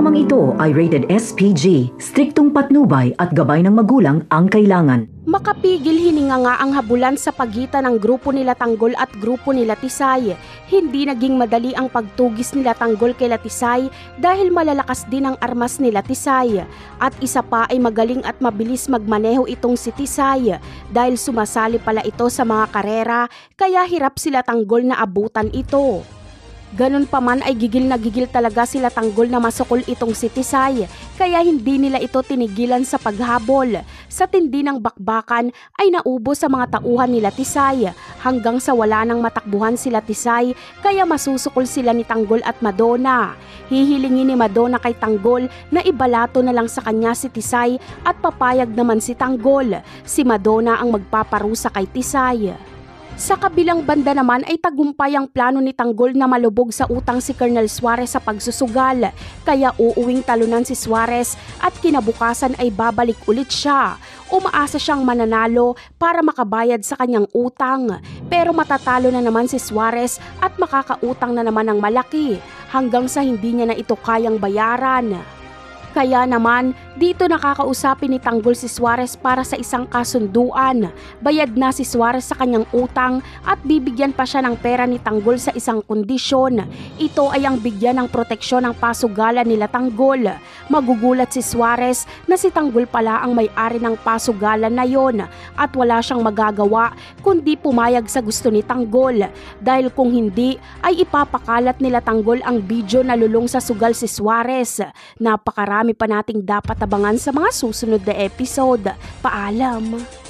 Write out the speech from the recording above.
Programang ito ay rated SPG, striktong patnubay at gabay ng magulang ang kailangan. Makapigil hininga nga ang habulan sa pagitan ng grupo nila Tanggol at grupo nila Tisay. Hindi naging madali ang pagtugis nila Tanggol kay Tisay dahil malalakas din ang armas nila Tisay. At isa pa ay magaling at mabilis magmaneho itong si Tisay dahil sumasali pala ito sa mga karera kaya hirap sila Tanggol na abutan ito. Ganun pa man ay gigil na gigil talaga sila Tanggol na masukol itong si Tisay kaya hindi nila ito tinigilan sa paghabol. Sa tindi ng bakbakan ay naubos sa mga tauhan nila Tisay hanggang sa wala nang matakbuhan sila Tisay kaya masusukol sila ni Tanggol at Madonna. Hihilingin ni Madonna kay Tanggol na ibalato na lang sa kanya si Tisay at papayag naman si Tanggol. Si Madonna ang magpaparusa kay Tisay. Sa kabilang banda naman ay tagumpay ang plano ni Tanggol na malubog sa utang si Colonel Suarez sa pagsusugal. Kaya uuwing talunan si Suarez at kinabukasan ay babalik ulit siya. Umaasa siyang mananalo para makabayad sa kanyang utang. Pero matatalo na naman si Suarez at makakautang na naman ng malaki hanggang sa hindi niya na ito kayang bayaran. Kaya naman, dito nakakausapin ni Tanggol si Suarez para sa isang kasunduan. Bayad na si Suarez sa kanyang utang at bibigyan pa siya ng pera ni Tanggol sa isang kondisyon. Ito ay ang bigyan ng proteksyon ng pasugalan nila Tanggol. Magugulat si Suarez na si Tanggol pala ang may-ari ng pasugalan na yon at wala siyang magagawa kundi pumayag sa gusto ni Tanggol. Dahil kung hindi ay ipapakalat nila Tanggol ang video na lulong sa sugal si Suarez. Napakarami pa nating dapat abangan sa mga susunod na episode. Paalam!